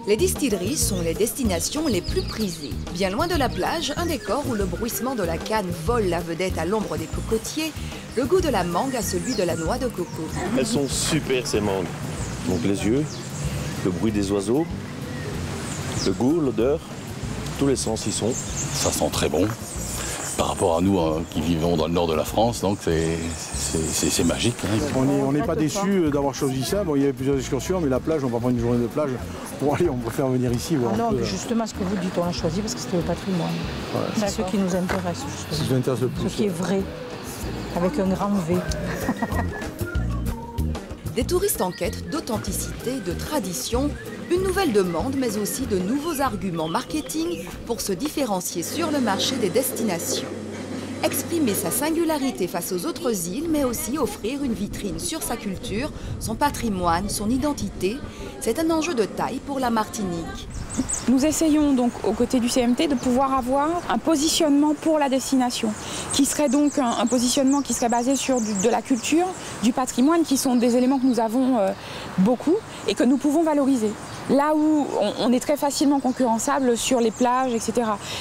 Les distilleries sont les destinations les plus prisées. Bien loin de la plage, un décor où le bruissement de la canne vole la vedette à l'ombre des cocotiers, le goût de la mangue à celui de la noix de coco. Elles sont super ces mangues. Donc les yeux, le bruit des oiseaux, le goût, l'odeur, tous les sens y sont. Ça sent très bon. Par rapport à nous qui vivons dans le nord de la France, donc c'est magique. Hein. On n'est pas déçus d'avoir choisi ça. Bon, il y avait plusieurs excursions, mais la plage, on va prendre une journée de plage. Bon, allez, on préfère venir ici. Voir non, justement, ce que vous dites, on l'a choisi parce que c'était le patrimoine. Ouais. C'est ce qui nous intéresse. C'est ce qui nous intéresse le plus. Ce qui est vrai, avec un grand V. Des touristes en quête d'authenticité, de tradition, une nouvelle demande, mais aussi de nouveaux arguments marketing pour se différencier sur le marché des destinations. Exprimer sa singularité face aux autres îles, mais aussi offrir une vitrine sur sa culture, son patrimoine, son identité, c'est un enjeu de taille pour la Martinique. Nous essayons donc aux côtés du CMT de pouvoir avoir un positionnement pour la destination, qui serait donc un positionnement qui serait basé sur de la culture, du patrimoine, qui sont des éléments que nous avons beaucoup et que nous pouvons valoriser. Là où on est très facilement concurrençable sur les plages, etc.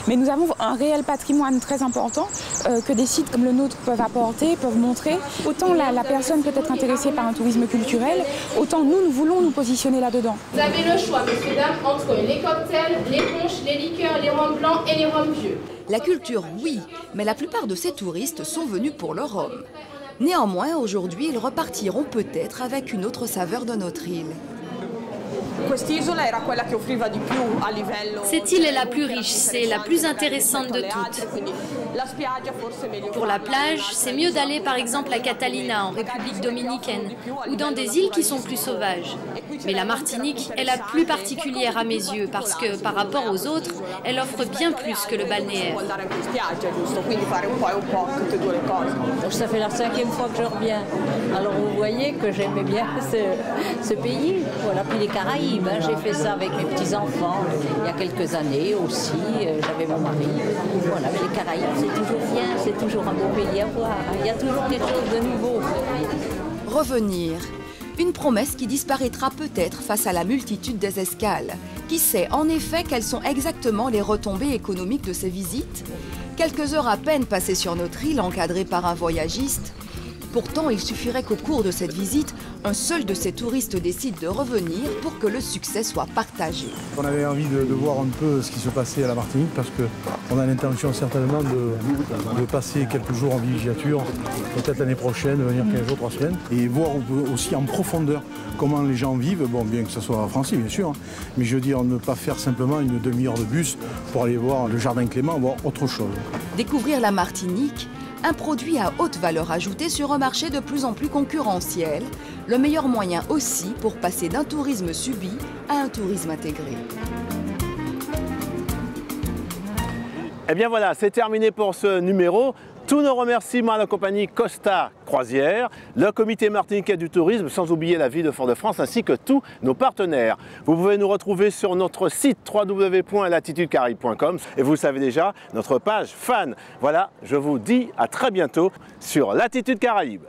Mais nous avons un réel patrimoine très important que des sites comme le nôtre peuvent apporter, peuvent montrer. Autant la personne peut être intéressée par un tourisme culturel, autant nous voulons nous positionner là-dedans. Vous avez le choix, messieurs, dames, entre les cocktails, les punchs, les liqueurs, les rhums blancs et les rhums vieux. La culture, oui, mais la plupart de ces touristes sont venus pour le rhum. Néanmoins, aujourd'hui, ils repartiront peut-être avec une autre saveur de notre île. Cette île est la plus riche, c'est la plus intéressante de toutes. Pour la plage, c'est mieux d'aller par exemple à Catalina, en République dominicaine, ou dans des îles qui sont plus sauvages. Mais la Martinique est la plus particulière à mes yeux, parce que par rapport aux autres, elle offre bien plus que le balnéaire. Ça fait la 5e fois que je reviens. Alors vous voyez que j'aimais bien ce pays. Voilà, puis les Caraïbes, hein. J'ai fait ça avec mes petits-enfants il y a quelques années aussi. J'avais mon mari. Voilà, mais les Caraïbes, c'est toujours bien, c'est toujours un beau pays à voir. Il y a toujours quelque chose de nouveau. Revenir. Une promesse qui disparaîtra peut-être face à la multitude des escales. Qui sait en effet quelles sont exactement les retombées économiques de ces visites? Quelques heures à peine passées sur notre île, encadrées par un voyagiste. Pourtant, il suffirait qu'au cours de cette visite, un seul de ces touristes décide de revenir pour que le succès soit partagé. On avait envie de voir un peu ce qui se passait à la Martinique parce qu'on a l'intention certainement de passer quelques jours en villégiature, peut-être l'année prochaine, venir 15 jours, 3 semaines, et voir aussi en profondeur comment les gens vivent, bon, bien que ce soit français bien sûr, mais je veux dire ne pas faire simplement une demi-heure de bus pour aller voir le Jardin Clément, voir autre chose. Découvrir la Martinique, un produit à haute valeur ajoutée sur un marché de plus en plus concurrentiel, le meilleur moyen aussi pour passer d'un tourisme subi à un tourisme intégré. Et bien voilà, c'est terminé pour ce numéro. Tous nos remerciements à la compagnie Costa Croisière, le comité martiniquais du tourisme, sans oublier la ville de Fort-de-France ainsi que tous nos partenaires. Vous pouvez nous retrouver sur notre site www.latitudecaraïbes.com et vous le savez déjà, notre page fan. Voilà, je vous dis à très bientôt sur Latitude Caraïbes.